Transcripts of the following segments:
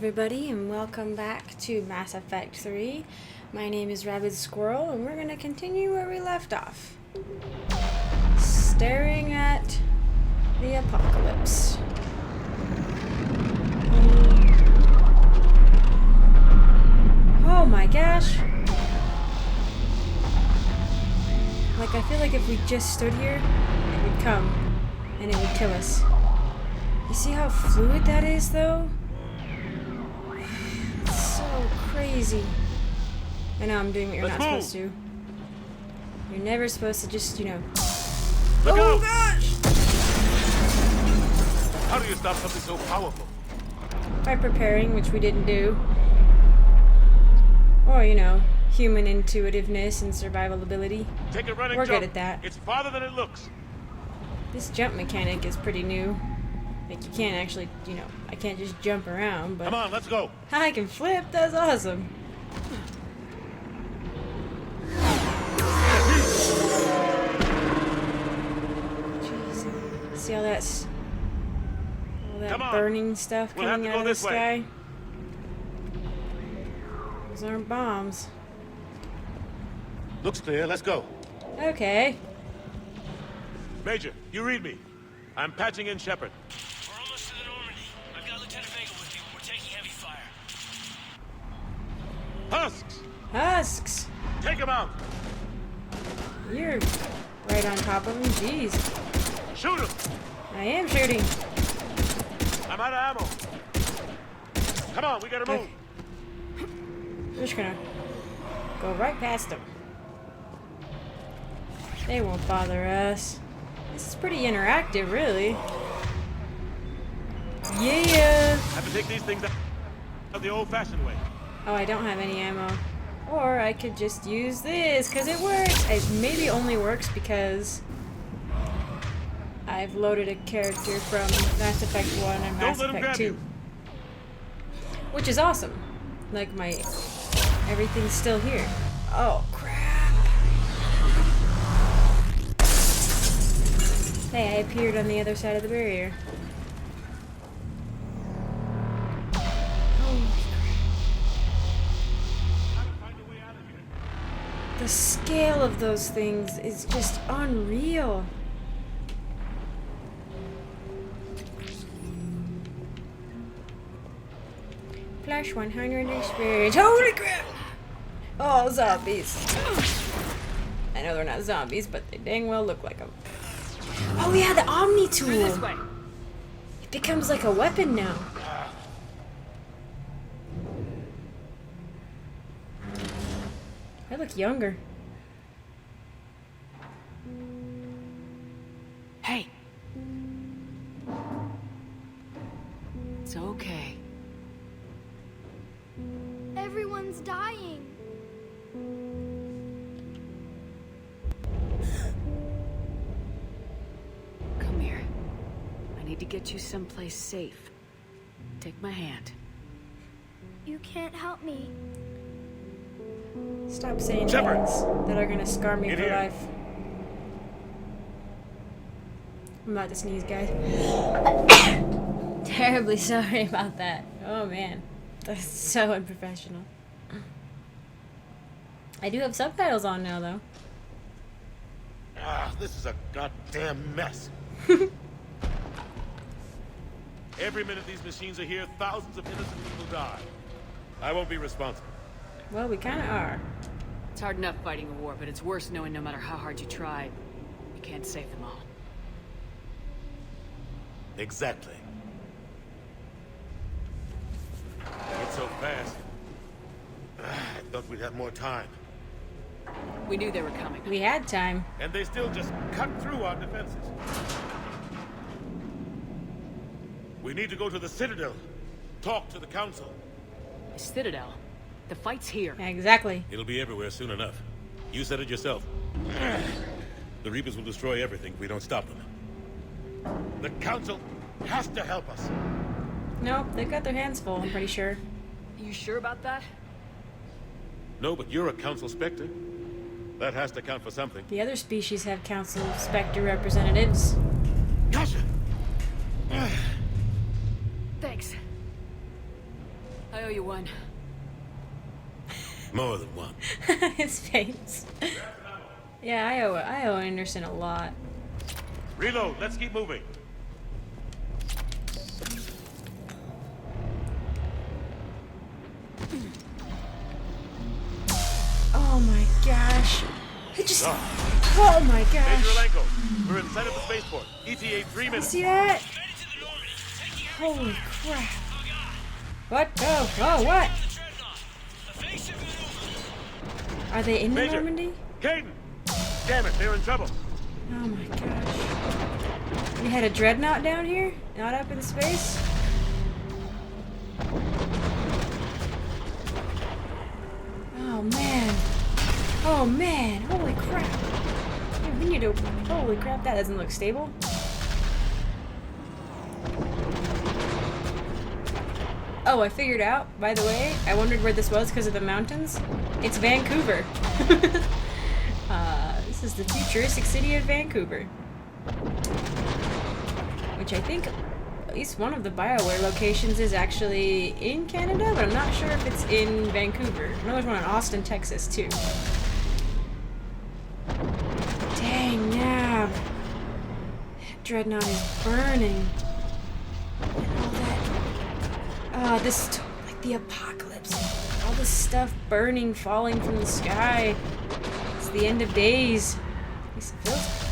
everybody, and welcome back to Mass Effect 3. My name is Rabid Squirrel, and we're going to continue where we left off. Staring at the apocalypse. Oh my gosh! Like, I feel like if we just stood here, it would come, and it would kill us. You see how fluid that is, though? It's so crazy. I know I'm doing what you're not supposed to. You're never supposed to just, Look oh out! gosh! How do you stop something so powerful? By preparing, which we didn't do. Or, human intuitiveness and survival ability. Take a running We're jump. good at that. It's farther than it looks. This jump mechanic is pretty new. Like, you can't actually, I can't just jump around, but... Come on, let's go. I can flip, that's awesome. Jeez. See all that burning stuff We'll have coming to out go of the this way. sky? Those aren't bombs. Looks clear, let's go. Okay. Major, you read me. I'm patching in Shepard. We're almost to the Normandy. I've got Lieutenant Vega with you. We're taking heavy fire. Husks! Husks! Take him out! You're right on top of him. Jeez. Shoot him! I am shooting. I'm out of ammo. Come on, we gotta move. We're just gonna go right past them. They won't bother us. This is pretty interactive, really. Yeah! Have to take these things out the old-fashioned way. Oh, I don't have any ammo. Or I could just use this, because it works! It maybe only works because I've loaded a character from Mass Effect 1 and Mass Don't let him Effect grab 2. you. Which is awesome. Like, everything's still here. Oh, crap. Hey, I appeared on the other side of the barrier. Holy crap. The scale of those things is just unreal. Flash 100 experience. Holy crap! Oh, zombies. I know they're not zombies, but they dang well look like them. Oh yeah, the Omni tool. This way. It becomes like a weapon now. I look younger. Hey. It's okay. Everyone's dying. Come here. I need to get you someplace safe. Take my hand. You can't help me. Stop saying Shepard! things that are gonna scar me Get for here. life. I'm about to sneeze, guys. Terribly sorry about that. Oh man, that's so unprofessional. I do have subtitles on now, though. This is a goddamn mess. Every minute these machines are here, thousands of innocent people die. I won't be responsible. Well, we kind of are. It's hard enough fighting a war, but it's worse knowing no matter how hard you try, you can't save them all. Exactly. It's so fast. I thought we'd have more time. We knew they were coming. We had time. And they still just cut through our defenses. We need to go to the Citadel. Talk to the Council. The Citadel. The fight's here. Yeah, exactly. It'll be everywhere soon enough. You said it yourself. The Reapers will destroy everything if we don't stop them. The Council has to help us. Nope, they've got their hands full, I'm pretty sure. You sure about that? No, but you're a Council Spectre. That has to count for something. The other species have Council Spectre representatives. Gotcha! Thanks. I owe you one. More than one. His face. Yeah, I owe Anderson a lot. Reload. Let's keep moving. Oh my gosh. It just. Oh my Major gosh. Alenko, we're inside of the spaceport. ETA 3 You minutes. see that? Made it to the Normandy. Take the Holy crap. Oh god. What? Oh, oh, what? The dreadnought. Evasive maneuver. Are they in the Major. Normandy? Caden! Damn it, they're in trouble. Oh my gosh. We had a dreadnought down here? Not up in space? Oh man. Oh man. Holy crap. Dude, we need to. Holy crap, that doesn't look stable. Oh, I figured out, by the way. I wondered where this was because of the mountains. It's Vancouver. This is the futuristic city of Vancouver. Which I think at least one of the BioWare locations is actually in Canada, but I'm not sure if it's in Vancouver. I know there's one in Austin, Texas, too. Dang, Nab. Dreadnought is burning. And all that. This, like the apocalypse. All this stuff burning, falling from the sky. It's the end of days. At least it feels.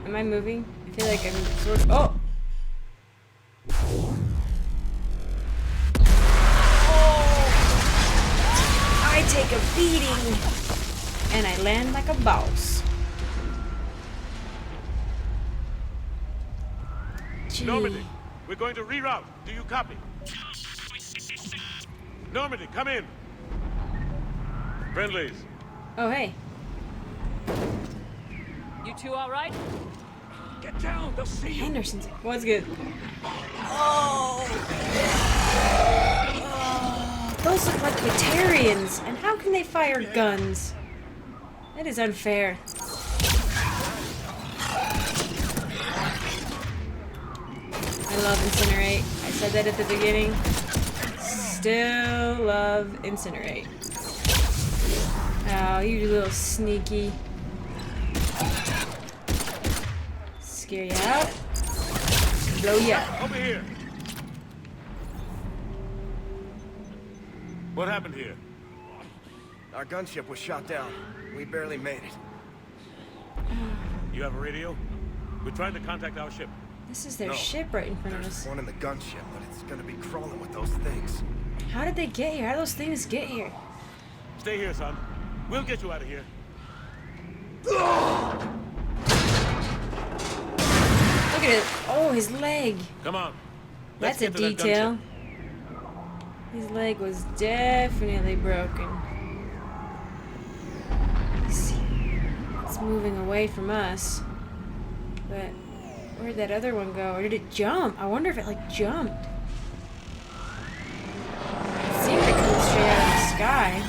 Am I moving? I feel like I'm sort of. Oh! I take a beating! And I land like a boss. Gee. Normandy, we're going to reroute. Do you copy? Normandy, come in. Friendlies. Oh, hey. You two all right? Get down. They'll see you. Anderson's. What's good? Oh! Those look like Batarians. And how can they fire guns? That is unfair. I love Incinerate. I said that at the beginning. Still love Incinerate. Oh, you little sneaky. Scare you out. Blow you up. Over here. What happened here? Our gunship was shot down. We barely made it. You have a radio? We're trying to contact our ship. This is their No. ship right in front of There's us. one in the gunship, but it's gonna be crawling with those things. How did they get here? How did those things get here? Stay here, son. We'll get you out of here. Look at it. Oh, his leg. Come on. Let's That's a get to that detail. gunship. His leg was definitely broken. It's moving away from us. But where'd that other one go? Or did it jump? I wonder if it like jumped. It seemed to come straight out of the sky.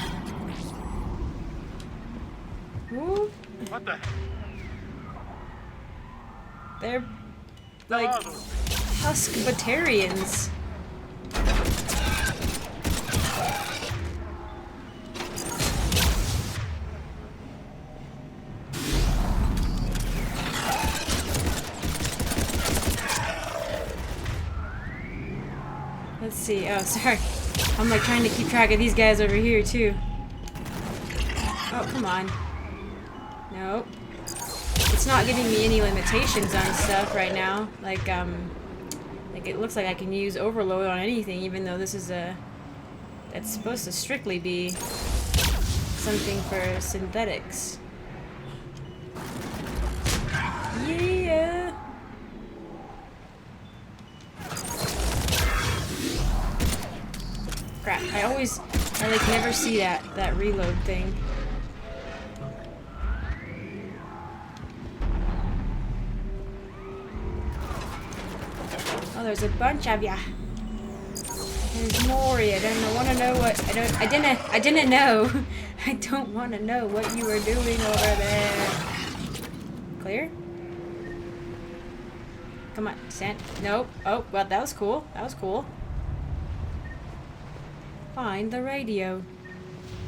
Ooh, What the? they're like Oh, those- husk Batarians. Let's see. Oh, sorry. I'm like trying to keep track of these guys over here too. Oh, come on. Nope. It's not giving me any limitations on stuff right now. Like it looks like I can use overload on anything, even though this is that's supposed to strictly be something for synthetics. Yeah. Crap, I like never see that reload thing. Oh, there's a bunch of ya. There's more of ya. I want to know what. I didn't know. I don't want to know what you were doing over there. Clear? Come on, sand. Nope. Oh, well, that was cool. That was cool. Find the radio.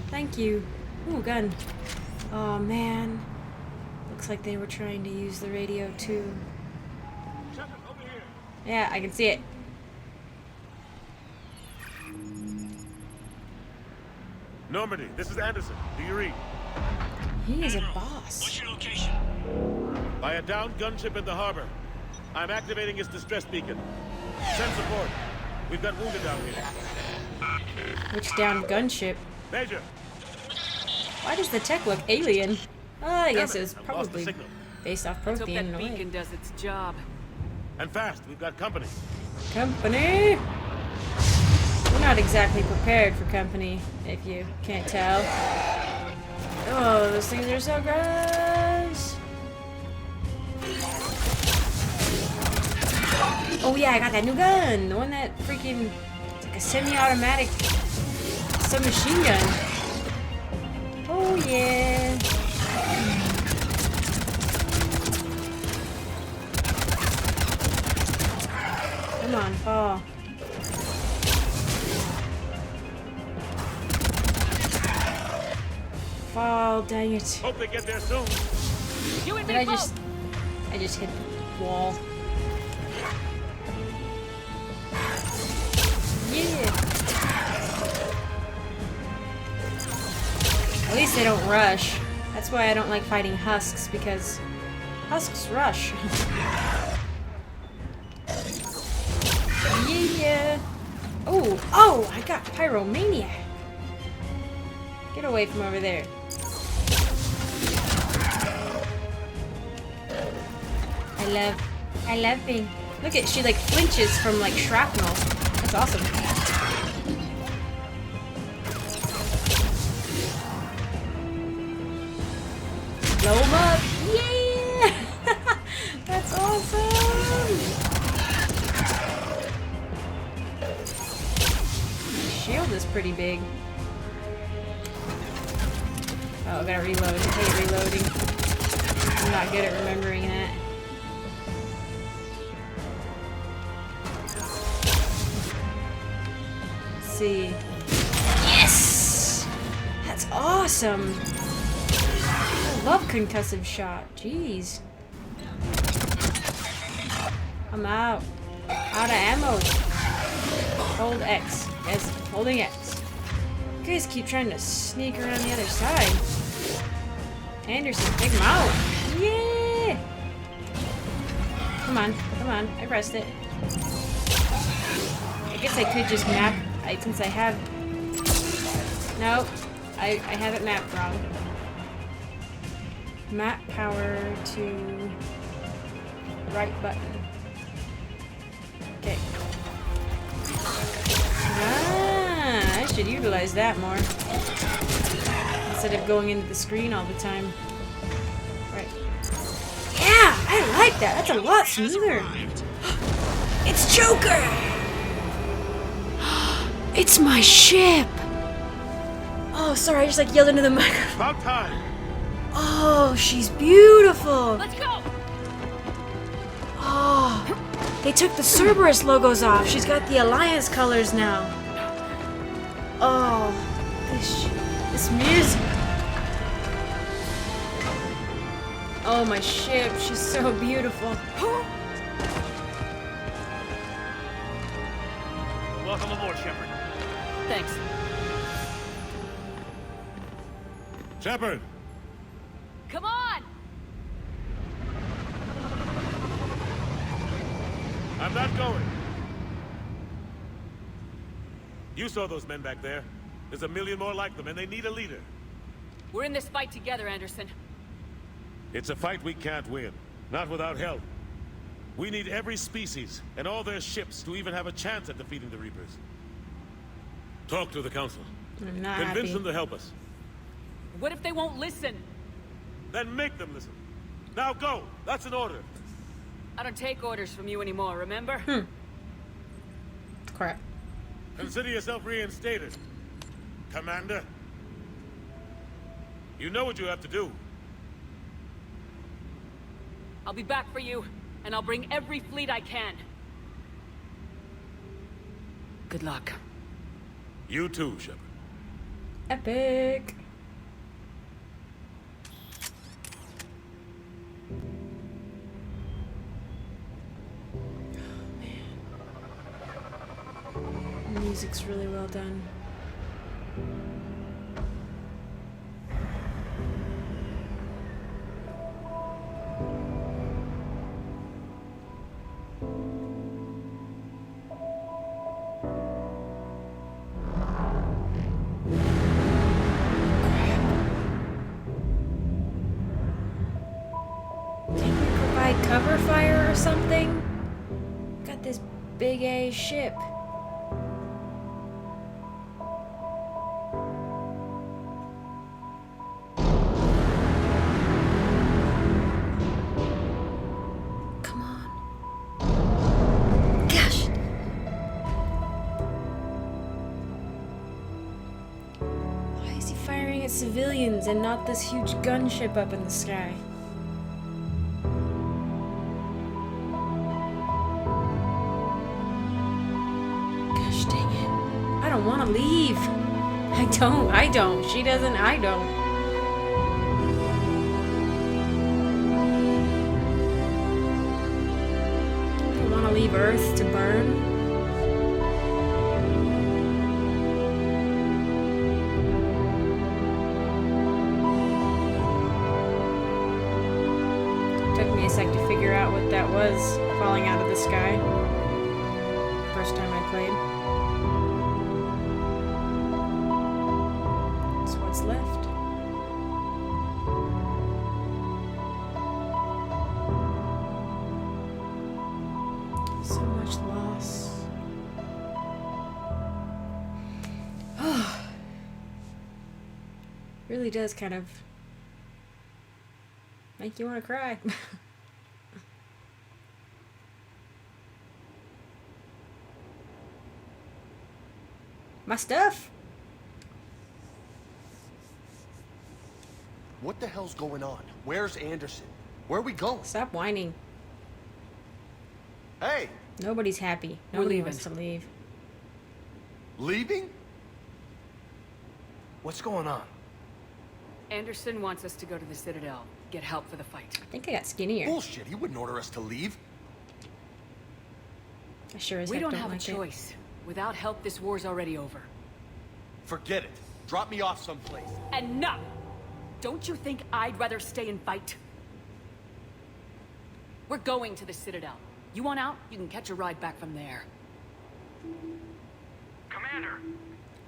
Thank you. Ooh, gun. Oh, man. Looks like they were trying to use the radio, too. Yeah, I can see it. Normandy, this is Anderson. Do you read? He is a Admiral, boss. what's your location? By a downed gunship in the harbor. I'm activating its distress beacon. Send support. We've got wounded down here. Which downed gunship? Major! Why does the tech look alien? I guess Damn it was I've lost the probably signal. based off Let's hope Prothean in that a way. beacon does its job. And fast, we've got company. Company! We're not exactly prepared for company, if you can't tell. Oh, those things are so gross! Oh yeah, I got that new gun! The one that freaking... It's like a semi-automatic submachine gun. Oh yeah! Come on, fall. Fall, dang it. Hope they get there soon. You and Did me I both! just hit the wall. Yeah. At least they don't rush. That's why I don't like fighting husks, because husks rush. Yeah. Oh, I got pyromania. Get away from over there. I love being. Look at, she like flinches from like shrapnel. That's awesome. Blow 'em up. Yeah! That's awesome. Shield is pretty big. Oh, I gotta reload. I hate reloading. I'm not good at remembering that. Let's see. Yes! That's awesome! I love concussive shot. Jeez. I'm out. Out of ammo. Hold X. Yes, holding X. You guys keep trying to sneak around the other side. Anderson, take him out. Yeah! Come on, come on. I pressed it. I guess I could just map, since I have... No, I have it mapped wrong. Map power to right button. Okay. Ah, I should utilize that more. Instead of going into the screen all the time. Right. Yeah, I like that. That's a lot smoother. It's Joker! It's my ship! Oh, sorry, I just like yelled into the microphone. About time. Oh, she's beautiful! Let's go! Oh, they took the Cerberus logos off. She's got the Alliance colors now. Oh, this music. Oh, my ship. She's so beautiful. Welcome aboard, Shepard. Thanks. Shepard! Come on! I'm not going. You saw those men back there. There's a million more like them, and they need a leader. We're in this fight together, Anderson. It's a fight we can't win. Not without help. We need every species, and all their ships, to even have a chance at defeating the Reapers. Talk to the Council. I'm not Convince happy. them to help us. What if they won't listen? Then make them listen. Now go! That's an order. I don't take orders from you anymore, remember? Crap. Consider yourself reinstated. Commander. You know what you have to do. I'll be back for you. and I'll bring every fleet I can. Good luck. You too, Shepard. Epic. The music's really well done. Can we provide cover fire or something? Got this big ass ship. Come on. Gosh. Why is he firing at civilians and not this huge gunship up in the sky? Gosh dang it. I don't want to leave. I don't. She doesn't, I don't. I don't want to leave Earth to burn. Took me a sec to figure out what that was falling out of the sky. First time I played. That's what's left. So much loss. Really does kind of make you want to cry. My stuff. What the hell's going on? Where's Anderson? Where are we going? Stop whining. Hey! Nobody's happy. We're Nobody leaving. wants to leave. Leaving? What's going on? Anderson wants us to go to the Citadel, get help for the fight. I think I got skinnier. Bullshit, he wouldn't order us to leave. I sure as We heck don't don't have a like it. choice. Without help, this war's already over. Forget it. Drop me off someplace. And no! Don't you think I'd rather stay and fight? We're going to the Citadel. You want out? You can catch a ride back from there. Commander,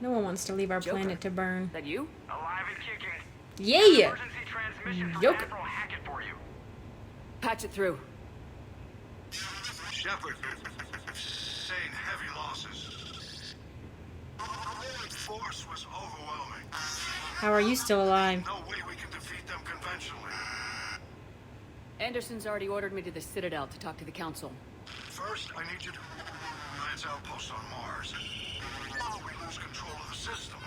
No one wants to leave our Joker. planet to burn. That you? alive and kicking. Yeah! Emergency transmission from Joker. Admiral Hackett for you. Patch it through. Shepard, sustained heavy losses. The force was overwhelming. How are you still alive? No way we can defeat them conventionally. Anderson's already ordered me to the Citadel to talk to the Council. First, I need you to Alliance outpost on Mars. We lose control of the system.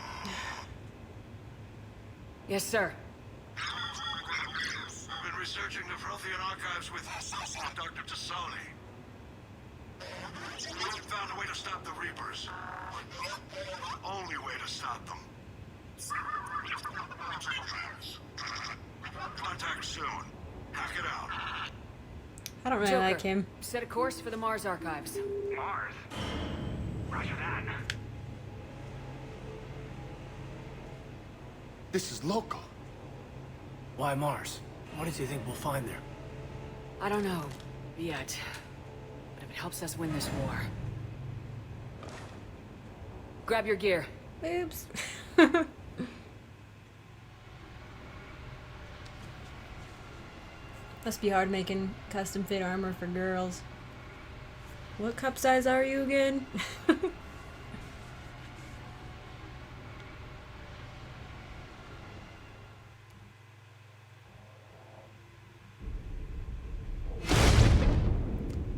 Yes, sir. I've been researching the Prothean archives with Dr. Tassoni. We found a way to stop the Reapers. Only way to stop them. Contact soon. Hack it out. I don't really Joker, like him. set a course for the Mars archives. Mars. Roger that. This is local. Why Mars? What did you think we'll find there? I don't know yet, but if it helps us win this war. Grab your gear. Oops. Must be hard making custom fit armor for girls. What cup size are you again?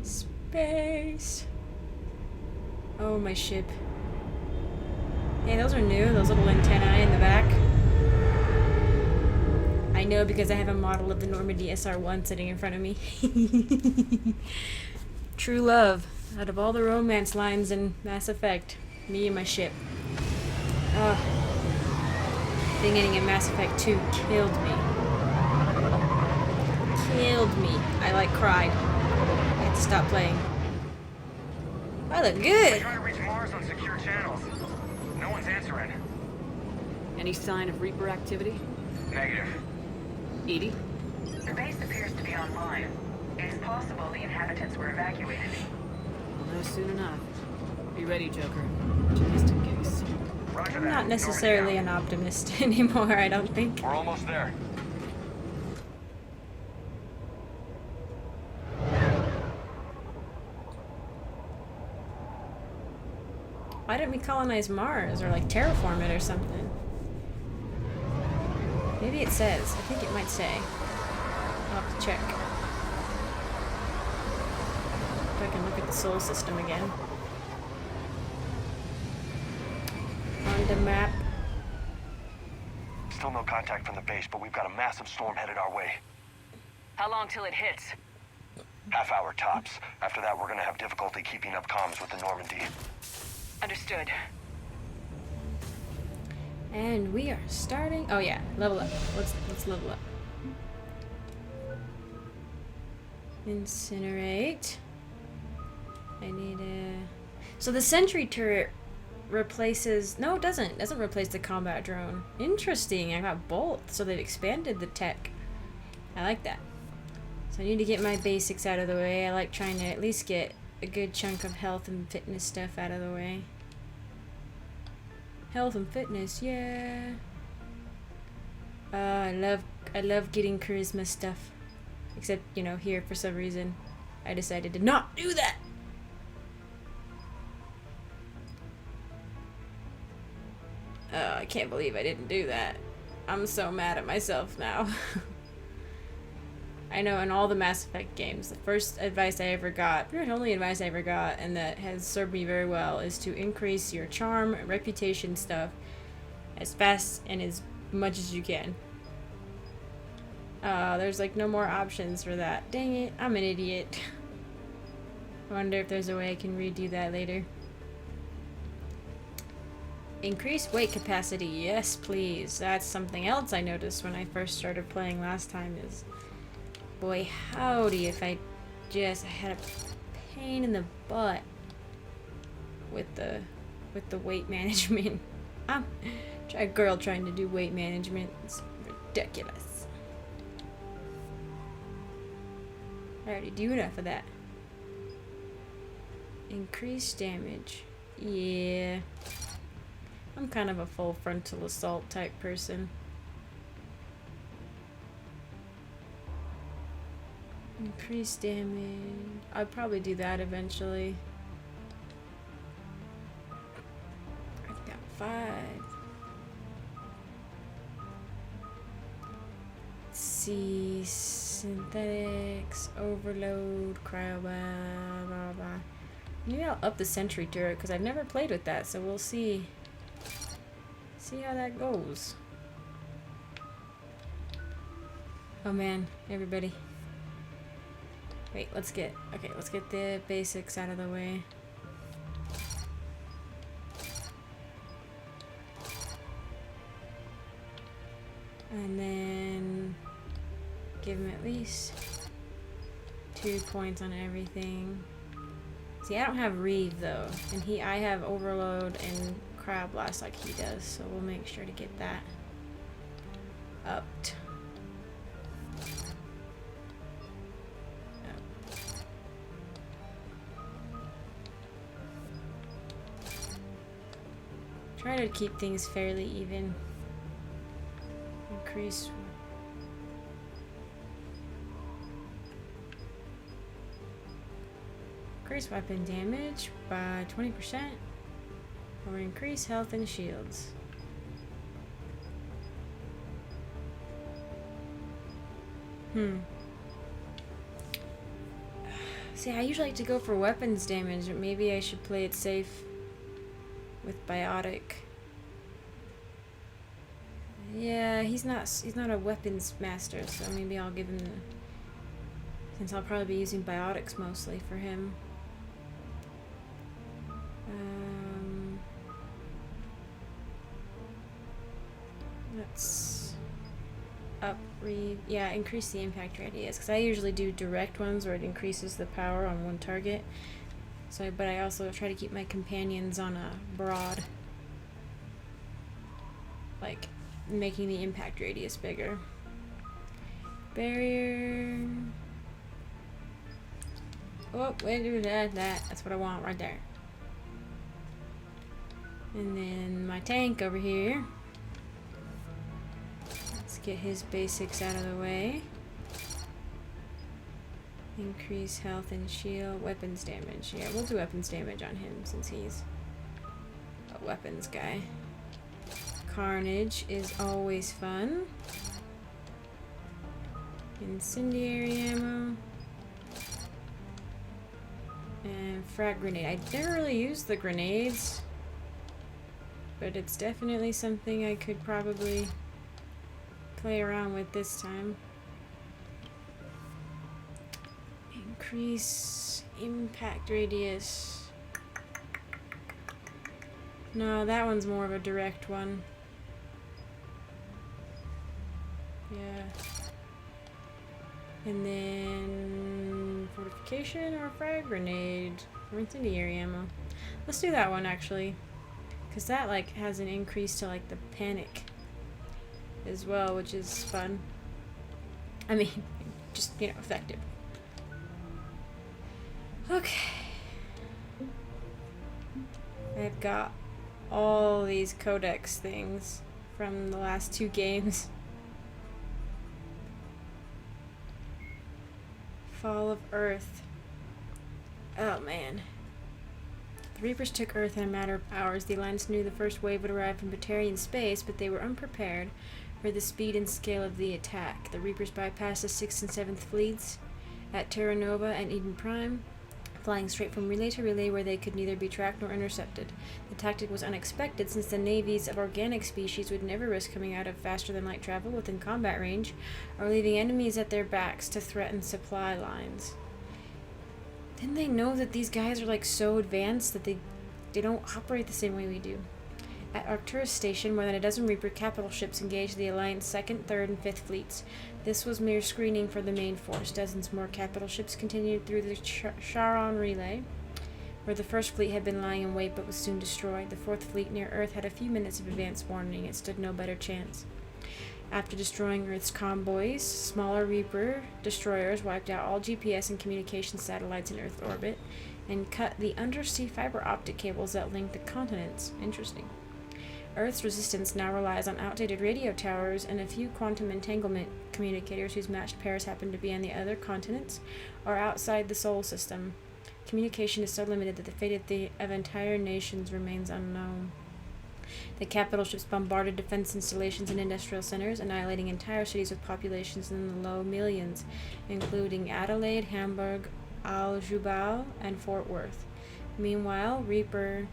Space. Oh, my ship. Hey, those are new, those little antennae in the back. I know because I have a model of the Normandy SR-1 sitting in front of me. True love. Out of all the romance lines in Mass Effect, me and my ship. Ugh. Thing ending in Mass Effect 2 killed me. Killed me. I like cried. I had to stop playing. I look good. Trying to reach Mars on secure channels. No one's answering. Any sign of Reaper activity? Negative. Edie? The base appears to be online. It is possible the inhabitants were evacuated. We'll know soon enough. Be ready, Joker. Just in case. Roger I'm that. not necessarily an optimist anymore, I don't think. We're almost there. Why didn't we colonize Mars or like terraform it or something? Maybe it says. I think it might say. I'll have to check. If I can look at the solar system again. On the map. Still no contact from the base, but we've got a massive storm headed our way. How long till it hits? Half hour tops. After that, we're gonna have difficulty keeping up comms with the Normandy. Understood. And we are starting. Oh yeah, level up. Let's level up. Incinerate. I need a. So the sentry turret replaces. No, it doesn't. It doesn't replace the combat drone. Interesting. I got both. So they've expanded the tech. I like that. So I need to get my basics out of the way. I like trying to at least get a good chunk of health and fitness stuff out of the way. Health and fitness, yeah. I love getting charisma stuff. Except, you know, here for some reason I decided to not do that. I can't believe I didn't do that. I'm so mad at myself now. I know in all the Mass Effect games, the first advice I ever got, pretty much only advice I ever got, and that has served me very well, is to increase your charm, reputation stuff as fast and as much as you can. There's like no more options for that. Dang it, I'm an idiot. I wonder if there's a way I can redo that later. Increase weight capacity, yes please. That's something else I noticed when I first started playing last time is, boy howdy if I had a pain in the butt with the weight management. I'm a girl trying to do weight management. It's ridiculous. I already do enough of that. Increase damage. Yeah. I'm kind of a full frontal assault type person. Increase damage. I'll probably do that eventually. I've got 5. Let's see. Synthetics, overload, cryo, blah, blah, blah. Maybe I'll up the sentry turret because I've never played with that, so we'll see. See how that goes. Oh man, everybody. Wait, let's get the basics out of the way. And then give him at least 2 points on everything. See, I don't have Reeve though, and I have Overload and Crab Blast like he does, so we'll make sure to get that upped. Try to keep things fairly even. Increase weapon damage by 20%, or increase health and shields. See, I usually like to go for weapons damage, but maybe I should play it safe with biotic. Yeah, he's not a weapons master, so maybe I'll give him the, since I'll probably be using biotics mostly for him. Let's increase the impact radius, because I usually do direct ones where it increases the power on one target. So, but I also try to keep my companions on a broad, like making the impact radius bigger. Barrier. Oh, wait, do that. That's what I want right there. And then my tank over here. Let's get his basics out of the way. Increase health and shield, weapons damage. Yeah, we'll do weapons damage on him since he's a weapons guy. Carnage is always fun. Incendiary ammo. And frag grenade. I never really used the grenades, but it's definitely something I could probably play around with this time. Increase impact radius. No, that one's more of a direct one. Yeah. And then fortification or frag grenade or incendiary ammo. Let's do that one actually, because that like has an increase to like the panic as well, which is fun. I mean, just, you know, effective. Okay. I've got all these codex things from the last 2 games. Fall of Earth. Oh man. The Reapers took Earth in a matter of hours. The Alliance knew the first wave would arrive from Batarian space, but they were unprepared for the speed and scale of the attack. The Reapers bypassed the 6th and 7th fleets at Terra Nova and Eden Prime, flying straight from relay to relay where they could neither be tracked nor intercepted. The tactic was unexpected since the navies of organic species would never risk coming out of faster-than-light travel within combat range or leaving enemies at their backs to threaten supply lines. Didn't they know that these guys are like so advanced that they don't operate the same way we do? At Arcturus Station, more than a dozen Reaper capital ships engaged the Alliance 2nd, 3rd, and 5th fleets. This was mere screening for the main force. Dozens more capital ships continued through the Charon Relay, where the 1st fleet had been lying in wait but was soon destroyed. The 4th fleet near Earth had a few minutes of advance warning. It stood no better chance. After destroying Earth's convoys, smaller Reaper destroyers wiped out all GPS and communication satellites in Earth orbit and cut the undersea fiber optic cables that linked the continents. Interesting. Earth's resistance now relies on outdated radio towers and a few quantum entanglement communicators whose matched pairs happen to be on the other continents or outside the Sol system. Communication is so limited that the fate of entire nations remains unknown. The capital ships bombarded defense installations and industrial centers, annihilating entire cities with populations in the low millions, including Adelaide, Hamburg, Al-Jubal, and Fort Worth. Meanwhile, Reaper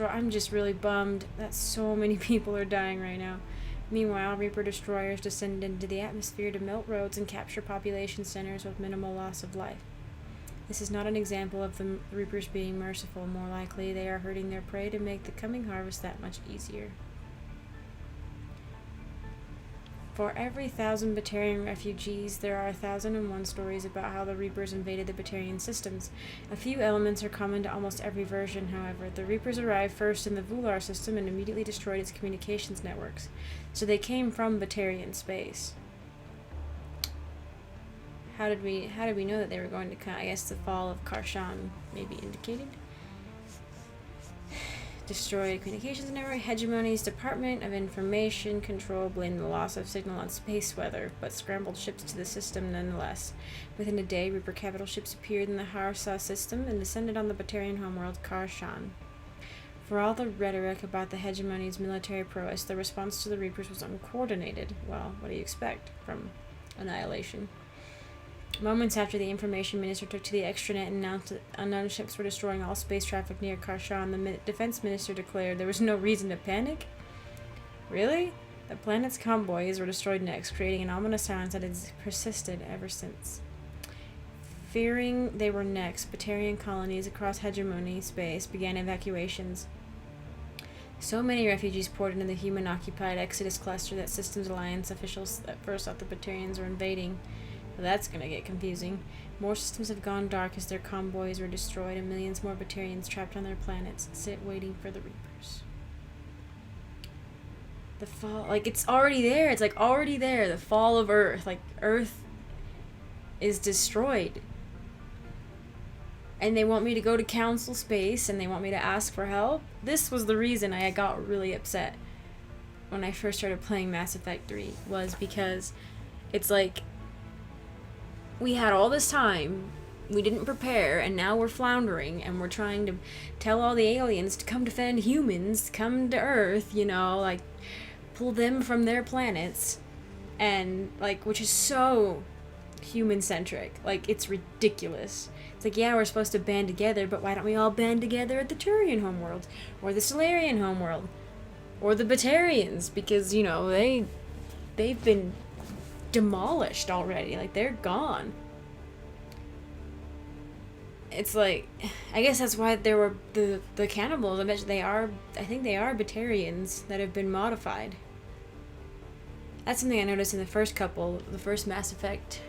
I'm just really bummed that so many people are dying right now. Meanwhile, Reaper destroyers descend into the atmosphere to melt roads and capture population centers with minimal loss of life. This is not an example of the Reapers being merciful. More likely, they are hurting their prey to make the coming harvest that much easier. For every 1,000 Batarian refugees, there are 1,001 stories about how the Reapers invaded the Batarian systems. A few elements are common to almost every version, however. The Reapers arrived first in the Vular system and immediately destroyed its communications networks, so they came from Batarian space. How did we know that they were going to come? I guess the fall of Karshan maybe indicated. Destroyed communications network. Hegemony's Department of Information Control blamed the loss of signal on space weather, but scrambled ships to the system nonetheless. Within a day, Reaper capital ships appeared in the Harsa system and descended on the Batarian homeworld Karshan. For all the rhetoric about the Hegemony's military prowess, the response to the Reapers was uncoordinated. Well, what do you expect from Annihilation? Moments after the information minister took to the extranet and announced that unknown ships were destroying all space traffic near Karshan, the defense minister declared there was no reason to panic. Really? The planet's convoys were destroyed next, creating an ominous silence that has persisted ever since. Fearing they were next, Batarian colonies across hegemony space began evacuations. So many refugees poured into the human-occupied Exodus cluster that Systems Alliance officials at first thought the Batarians were invading. Well, that's gonna get confusing. More systems have gone dark as their convoys were destroyed, and millions more Batarians trapped on their planets sit waiting for the Reapers. The fall, like, it's already there. It's like already there. The fall of Earth. Like, Earth is destroyed. And they want me to go to council space and they want me to ask for help. This was the reason I got really upset when I first started playing Mass Effect 3, was because it's like we had all this time, we didn't prepare, and now we're floundering and we're trying to tell all the aliens to come defend humans, come to Earth, you know, like pull them from their planets, and like, which is so human-centric. Like, it's ridiculous. It's like, yeah, we're supposed to band together, but why don't we all band together at the Turian homeworld, or the Solarian homeworld, or the Batarians? Because, you know, they've been demolished already. Like, they're gone. It's like, I guess that's why there were the cannibals. I bet I think they are Batarians that have been modified. That's something I noticed in the first Mass Effect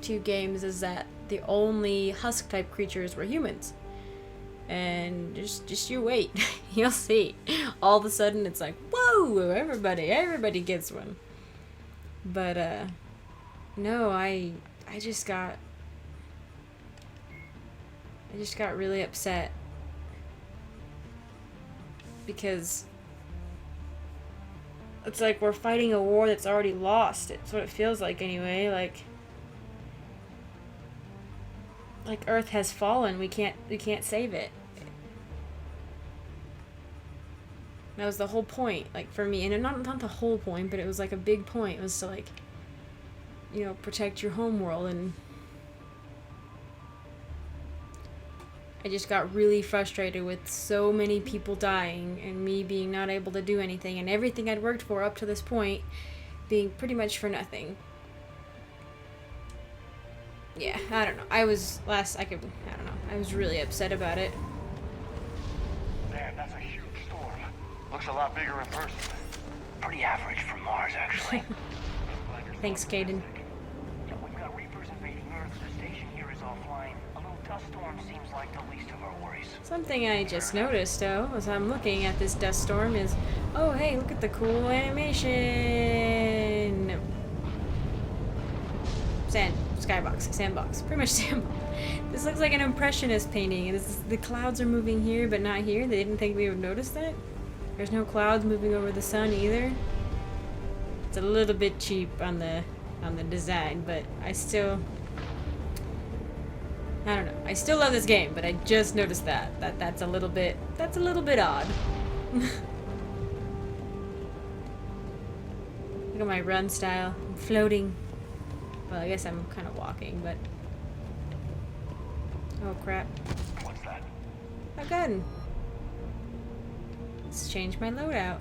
2 games, is that the only husk-type creatures were humans. And just you wait. You'll see. All of a sudden, it's like, whoa, everybody gets one. But, no, I just got really upset. Because it's like we're fighting a war that's already lost. It's what it feels like anyway. Like Earth has fallen. We can't save it. That was the whole point, like, for me. And not the whole point, but it was like a big point. It was to, like, you know, protect your homeworld. And I just got really frustrated with so many people dying and me being not able to do anything, and everything I'd worked for up to this point being pretty much for nothing. Yeah, I don't know. I was really upset about it. Man, that's a huge storm. Looks a lot bigger in person. Pretty average for Mars, actually. Thanks, Caden. We've got Reapers invading Earth. The station here is offline. A little dust storm seems like the least of our worries. Something I just noticed, though, as I'm looking at this dust storm is, oh, hey, look at the cool animation. Sandbox. Pretty much sandbox. This looks like an impressionist painting. And the clouds are moving here, but not here. They didn't think we would notice that. There's no clouds moving over the sun either. It's a little bit cheap on the design, but I don't know. I still love this game, but I just noticed that's a little bit odd. Look at my run style. I'm floating. Well, I guess I'm kind of walking, but... Oh, crap. What's that? A gun. Let's change my loadout.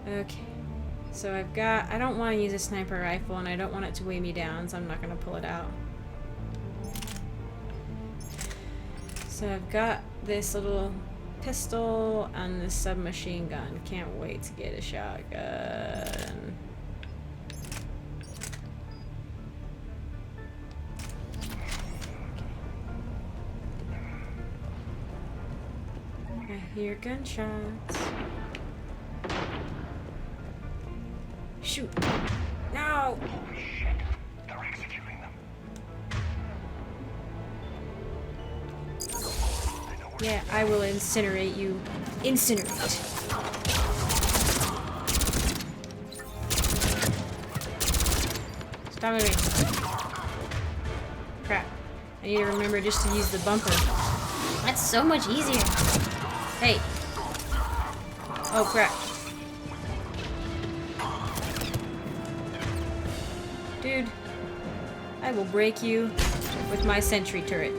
Okay. So I don't want to use a sniper rifle, and I don't want it to weigh me down, so I'm not going to pull it out. So I've got this little pistol and this submachine gun. Can't wait to get a shotgun. I hear gunshots. Shoot. No! Holy shit. They're executing them. Yeah, I will incinerate you. Incinerate. Stop moving. Crap. I need to remember just to use the bumper. That's so much easier. Hey. Oh, crap. Dude. I will break you with my sentry turret.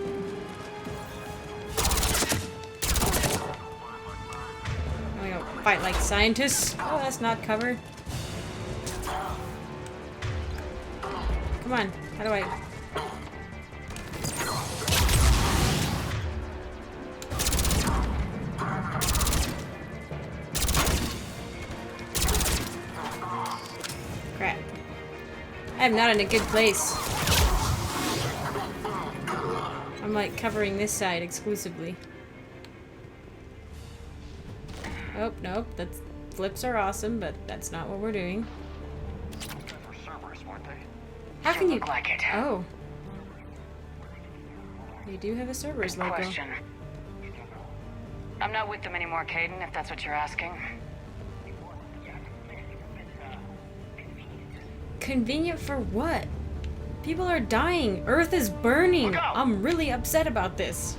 There we go. Fight like scientists. Oh, that's not cover. Come on. How do I... Crap. I am not in a good place. I'm like covering this side exclusively. Oh, nope. That's... Flips are awesome, but that's not what we're doing. For Cerberus, weren't they? How can you... Look like it. Oh. They do have a Cerberus logo. Question. I'm not with them anymore, Caden, if that's what you're asking. Convenient for what? People are dying. Earth is burning. I'm really upset about this.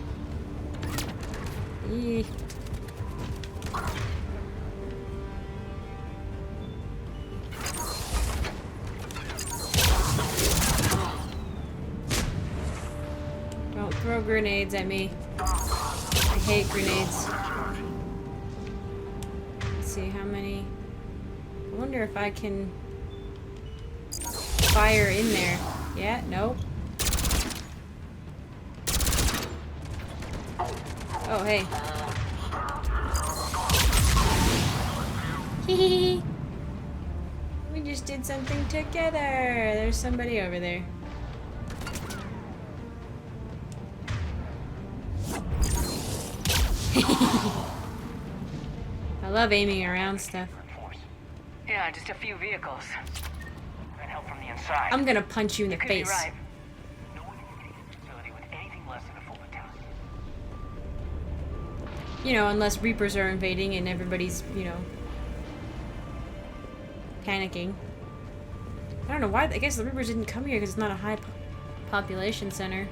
Eeh. Don't throw grenades at me. I hate grenades. Let's see how many. I wonder if I can fire in there. Yeah, nope. Oh, hey. Hee. We just did something together. There's somebody over there. I love aiming around stuff. Yeah, just a few vehicles. And help from the inside. I'm gonna punch you in the Could be face. right. No one can get this facility with anything less than a full battalion. You know, unless Reapers are invading and everybody's, you know, panicking. I don't know why. I guess the Reapers didn't come here because it's not a high population center.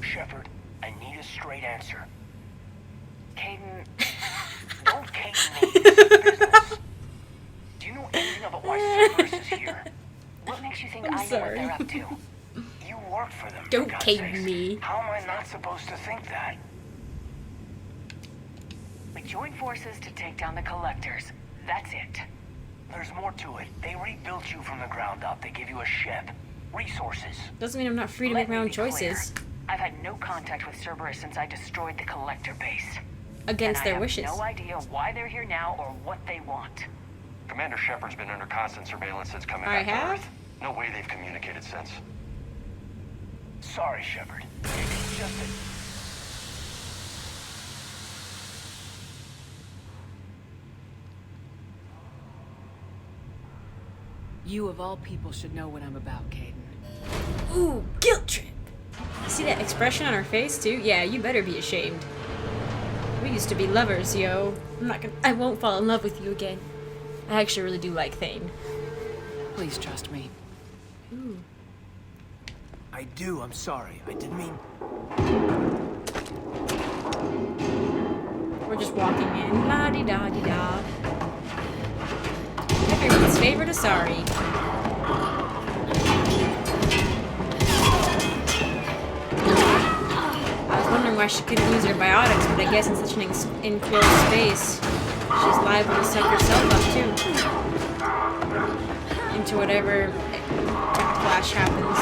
Shepard, I need a straight answer. Caden, Don't Caden me. This is business. Do you know anything about why Cerberus is here? what makes you think I'm I know what sorry. they're up to? You work for them. for Don't God's Caden sakes. me. How am I not supposed to think that? We joined forces to take down the collectors. That's it. There's more to it. They rebuilt you from the ground up. They give you a ship, resources. Doesn't mean I'm not free to Let make my me own be clear. choices I've had no contact with Cerberus since I destroyed the collector base. against and their I have wishes. no idea why they're here now or what they want. Commander Shepard's been under constant surveillance since coming I back to have? Earth. No way they've communicated since. Sorry, Shepard. It's just that You of all people should know what I'm about, Caden. Ooh, guilt trip. See that expression on her face too? Yeah, you better be ashamed. We used to be lovers, yo. I won't fall in love with you again. I actually really do like Thane. Please trust me. Ooh. I do, I'm sorry. I didn't mean... We're just walking in. La-di-da-di-da. Everyone's favorite Asari. I was wondering why she couldn't use her biotics, but I guess in such an enclosed space, she's liable to suck herself up too. Into whatever tech flash happens.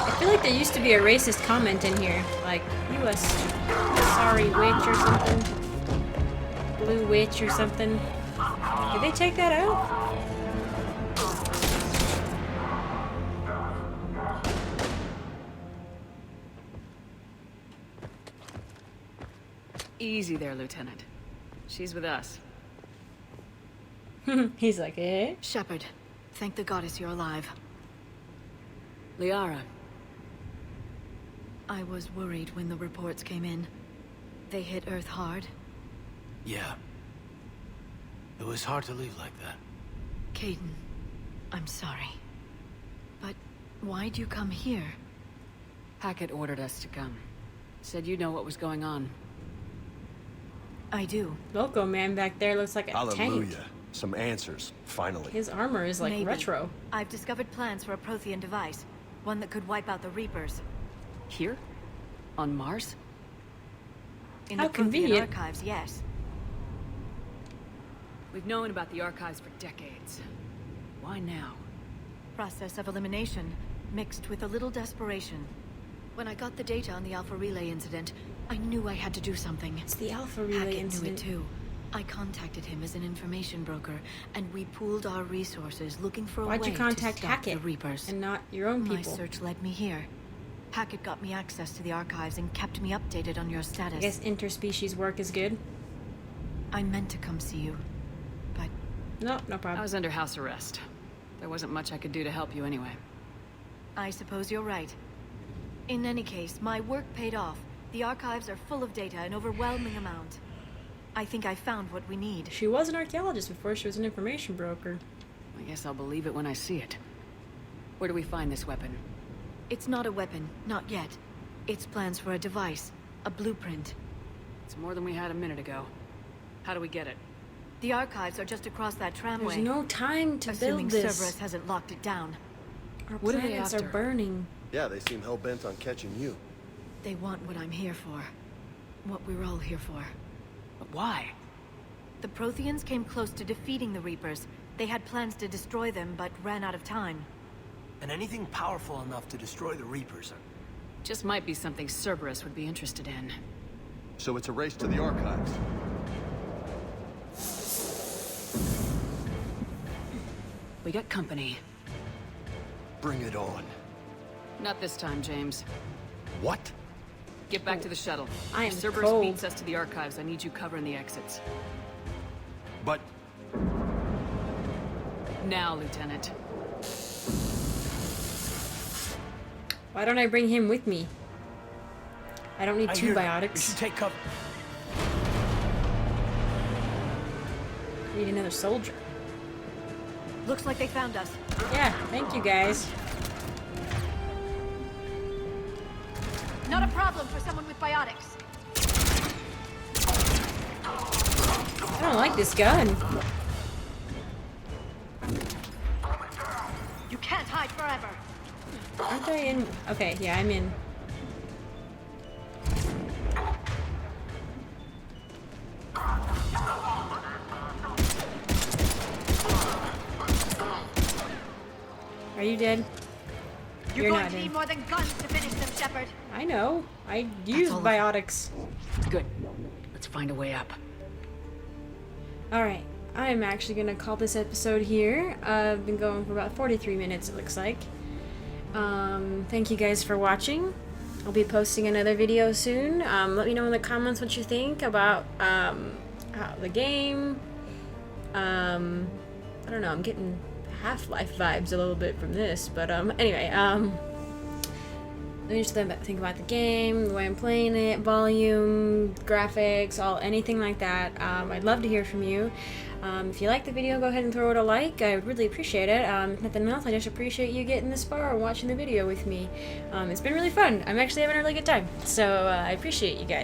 I feel like there used to be a racist comment in here, like, you a sorry witch or something. Blue witch or something. Did they take that out? Easy there, Lieutenant. She's with us. He's like, eh? Shepard, thank the goddess you're alive. Liara, I was worried when the reports came in. They hit Earth hard. Yeah. It was hard to leave like that. Caden, I'm sorry. But why'd you come here? Hackett ordered us to come. Said you know what was going on. I do. Loco man back there looks like a tank. Hallelujah. Some answers, finally. His armor is like Maybe. retro. I've discovered plans for a Prothean device. One that could wipe out the Reapers. Here? On Mars? In How the Prothean convenient. archives, yes. We've known about the archives for decades. Why now? Process of elimination, mixed with a little desperation. When I got the data on the Alpha Relay incident, I knew I had to do something. It's the Alpha Relay Hackett incident. knew it too. I contacted him as an information broker, and we pooled our resources looking for a way Why'd you to contact stop Hackett the Reapers. and not your own My people? search led me here. Hackett got me access to the archives and kept me updated on your status. I guess interspecies work is good. I meant to come see you, but No, no I problem. was under house arrest. There wasn't much I could do to help you anyway. I suppose you're right. In any case, my work paid off. The archives are full of data, an overwhelming amount. I think I found what we need. She was an archaeologist before she was an information broker. I guess I'll believe it when I see it. Where do we find this weapon? It's not a weapon, not yet. It's plans for a device, a blueprint. It's more than we had a minute ago. How do we get it? The archives are just across that tramway. There's no time to Assuming build this. Cerberus hasn't locked it down. Our What are they planets are after? burning. Yeah, they seem hell-bent on catching you. They want what I'm here for. What we're all here for. But why? The Protheans came close to defeating the Reapers. They had plans to destroy them, but ran out of time. And anything powerful enough to destroy the Reapers. Just might be something Cerberus would be interested in. So it's a race to the archives. We got company. Bring it on. Not this time, James. What? Get back to the shuttle. I If am Cerberus cold. beats us to the archives, I need you covering the exits. But Now, Lieutenant. Why don't I bring him with me? I don't need I two hear you. We biotics. should take cover. I need another soldier. Looks like they found us. Yeah, thank you guys. Not a problem for someone with biotics. I don't like this gun. You can't hide forever. Aren't they in? Okay, yeah, I'm in. Are you dead? You're not going to in. need more than guns to finish them, Shepard. I know. I use all of biotics. Good. Let's find a way up. Alright, I'm actually gonna call this episode here. I've been going for about 43 minutes, it looks like. Thank you guys for watching. I'll be posting another video soon. Let me know in the comments what you think about the game. I don't know, I'm getting Half-Life vibes a little bit from this, but anyway, let me just think about the game, the way I'm playing it, volume, graphics, anything like that. I'd love to hear from you. If you like the video, go ahead and throw it a like. I would really appreciate it. If nothing else, I just appreciate you getting this far and watching the video with me. It's been really fun. I'm actually having a really good time, so I appreciate you guys.